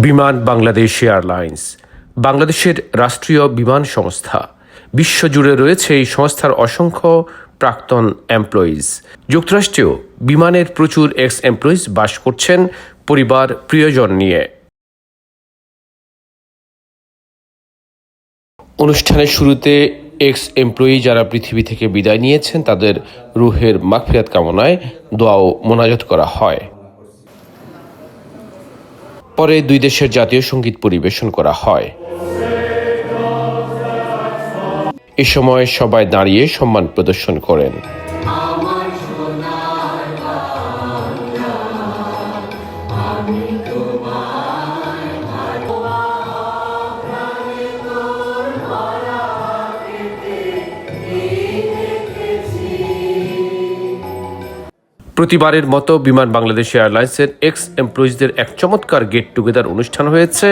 বিমান বাংলাদেশ এয়ারলাইন্স বাংলাদেশের রাষ্ট্রীয় বিমান সংস্থা। বিশ্বজুড়ে রয়েছে এই সংস্থার অসংখ্য প্রাক্তন এমপ্লয়িজ। যুক্তরাষ্ট্রেও বিমানের প্রচুর এক্স এমপ্লয়িজ বাস করছেন পরিবার প্রিয়জন নিয়ে। অনুষ্ঠানের শুরুতে এক্স এমপ্লয়ি যারা পৃথিবী থেকে বিদায় নিয়েছেন তাদের রুহের মাগফিরাত কামনায় দোয়া ও মোনাজাত করা হয়। পরে দুই দেশের জাতীয় সঙ্গীত পরিবেশন করা হয়। এ সময় সবাই দাঁড়িয়ে সম্মান প্রদর্শন করেন। প্রতিবারের মতো বিমান বাংলাদেশ এয়ারলাইন্সের এক্স এমপ্লয়িজদের এক চমৎকার গেট টুগেদার অনুষ্ঠান হয়েছে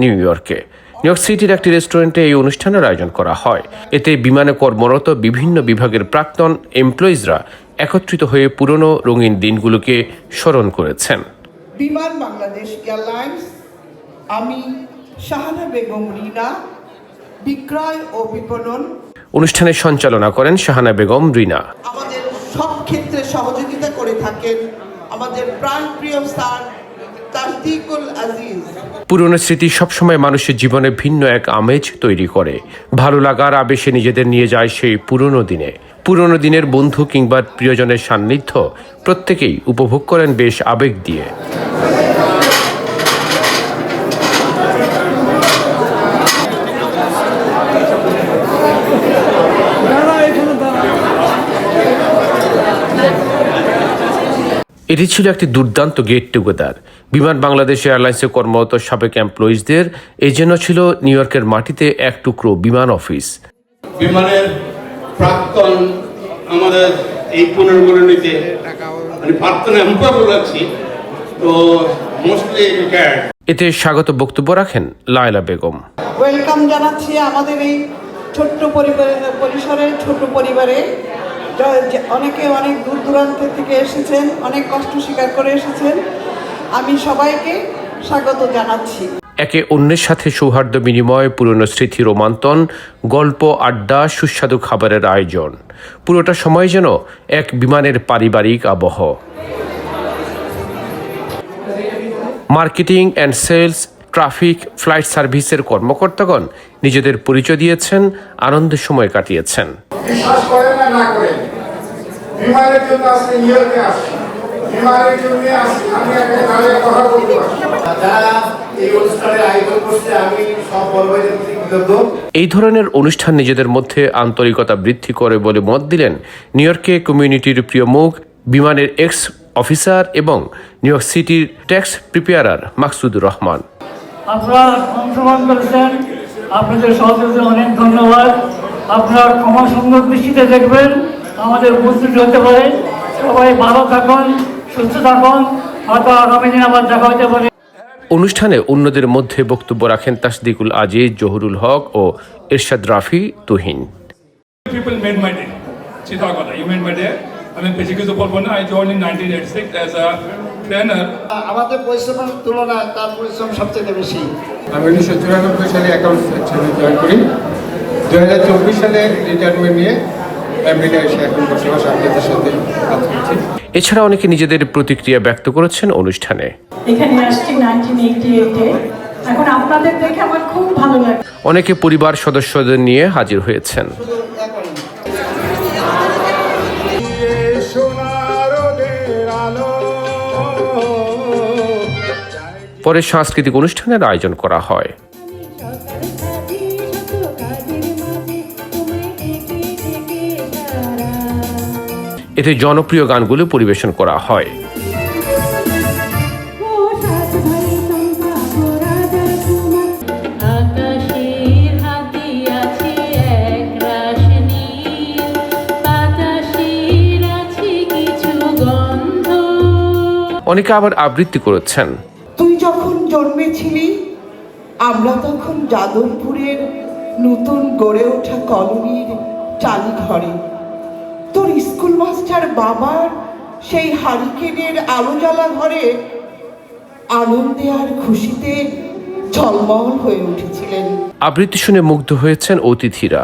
নিউ ইয়র্কে। নিউ ইয়র্ক সিটির একটি রেস্টুরেন্টে এই অনুষ্ঠানের আয়োজন করা হয়। এতে বিমানে কর্মরত বিভিন্ন বিভাগের প্রাক্তন এমপ্লয়িজরা একত্রিত হয়ে পুরনো রঙিন দিনগুলোকে স্মরণ করেছেন। বিমান বাংলাদেশ এয়ারলাইন্স, আমি শাহানা বেগম রিনা, বিক্রয় ও বিপণন। অনুষ্ঠানের সঞ্চালনা করেন শাহানা বেগম রিনা। আমাদের সব ক্ষেত্রে সহযোগিতা করে থাকেন আমাদের প্রাণপ্রিয় স্যার তাসদিকুল আজিজ। পুরনো স্মৃতি সবসময় মানুষের জীবনে ভিন্ন এক আমেজ তৈরি করে। ভালো লাগার আবেশে নিজেদের নিয়ে যায় সেই পুরনো দিনে। পুরনো দিনের বন্ধু কিংবা প্রিয়জনের সান্নিধ্য প্রত্যেকেই উপভোগ করেন বেশ আবেগ দিয়ে। এটি ছিল একটি দুর্দান্ত গেট টুগেদার। বিমান বাংলাদেশ এয়ারলাইন্সে কর্মরত সাবেক এমপ্লয়িজদের এই জন্য ছিল নিউ ইয়র্কের মাটিতে এক টুকরো বিমান অফিস। বিমানের প্রাক্তন আমাদের এই পুনর্গঠনিতে প্রাক্তন এমপ্লয়ি বলেছি তো মোস্টলি রিটায়ার্ড। এতে স্বাগত বক্তব্য রাখেন লায়লা বেগম। ওয়েলকাম জানাচ্ছি আমাদের এই ছোট্ট পরিসরের ছোট পরিবারে। অনেকে অনেক দূর দূরান্ত থেকে এসেছেন, অনেক কষ্ট স্বীকার করে এসেছেন। আমি সবাইকে স্বাগত জানাচ্ছি। একে অন্যের সাথে সৌহার্দ্য বিনিময়, পুরনো স্মৃতি রোমান্তন, গল্প, আড্ডা, সুস্বাদু খাবারের আয়োজন। পুরোটা সময় যেন এক বিমানের পারিবারিক আবহ। Marketing and sales, traffic, flight সার্ভিসের কর্মকর্তাগণ নিজেদের পরিচয় দিয়েছেন, আনন্দের সময় কাটিয়েছেন। বিশ্বাস করেন না করেন, বিমানের জন্য আজকে নিউ ইয়র্কে আসছি, বিমানের জন্য আসছি। আমি একটা দাঁড়িয়ে কথা বলতে পারি। যারা এই অনুষ্ঠানের আয়োজন করছে আমি সব বলবাইদের প্রতি কৃতজ্ঞ। এই ধরনের অনুষ্ঠান নিজেদের মধ্যে আন্তরিকতা বৃদ্ধি করে বলে মত দিলেন নিউ ইয়র্কে কমিউনিটির প্রিয় মুখ, বিমানের এক্স অফিসার এবং নিউ ইয়র্ক সিটির ট্যাক্স প্রিপেয়ারার মাকসুদুর রহমান। আপনারা অংশগ্রহণ করেছেন, আপনাদের সহযোগিতা অনেক ধন্যবাদ। আপনার ক্ষমা সুন্দর দৃষ্টিতে দেখবেন, আমাদের উপস্থিত হতে পারে। সবাই ভালো থাকুন, সুস্থ থাকুন, হয়তো আগামী দিন আবার দেখা হতে পারে। অনুষ্ঠানে অন্যদের মধ্যে বক্তব্য রাখেন তাসদিকুল আজিজ, জহুরুল হক ও এরশাদ Rafi Tuhin. People made my day. চিন্তা কথা, you made my day. আমি বেশি কিছু বলবো না। I joined in 1986 as a trainer. আমাদের পরিশ্রমের তুলনায় তার পরিশ্রম সবচেয়ে বেশি। আমি 1994 সালে অ্যাকাউন্টস সেকশনে জয়েন করি। 2024 সালে রিটায়ারমেন্ট নিয়ে আমেরিকা এসে এখন বসবাস আপনাদের সাথে কাজ করছি। এছাড়া অনেকে নিজেদের প্রতিক্রিয়া ব্যক্ত করেছেন অনুষ্ঠানে। এখানে আসছি 1988-এ। এখন আপনাদের দেখে আমার খুব ভালো লাগে। অনেকে পরিবার সদস্যদের নিয়ে হাজির হয়েছেন। পরে সাংস্কৃতিক অনুষ্ঠানের আয়োজন করা হয়। এতে জনপ্রিয় গানগুলো পরিবেশন করা হয়। অনেকে আবার আবৃত্তি করেছেন। তুই যখন জন্মেছিলি, আমরা তখন যাদবপুরের নতুন গড়ে ওঠা কলোনির চালি ঘরে। তোর স্কুল মাস্টার বাবার সেই হারিকেনের আলো জ্বালা ঘরে আনন্দে আর খুশিতে ঝলমল হয়ে উঠেছিলেন। আবৃত্তি শুনে মুগ্ধ হয়েছেন অতিথিরা।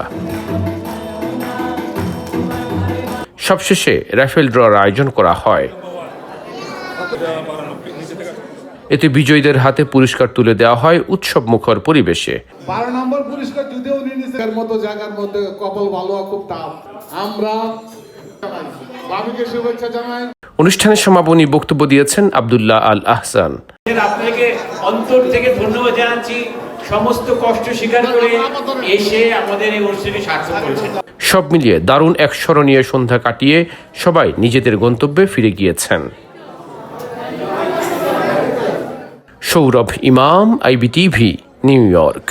সবশেষে রাফেল ড্রর আয়োজন করা হয়। এতে বিজয়ীদের হাতে পুরস্কার তুলে দেওয়া হয় উৎসব মুখর পরিবেশে। 12 নম্বর পুরস্কার যদিও উনি নিজের মতো জায়গার মধ্যে কপাল ভালো খুব টাফ। আমরা ভাবিকে শুভেচ্ছা জানাই। অনুষ্ঠানে সমাপনী বক্তব্য দিয়েছেন আব্দুল্লাহ আল আহসান। আপনাকে অন্তর থেকে ধন্যবাদ জানাচ্ছি, সমস্ত কষ্ট স্বীকার করে এসে আমাদের এই অনুষ্ঠানটি সার্থক করেছেন। সব মিলিয়ে দারুণ এক স্মরণীয় সন্ধ্যা কাটিয়ে সবাই নিজেদের গন্তব্যে ফিরে গিয়েছেন। সৌরভ ইমাম, IBTV, নিউ ইয়র্ক।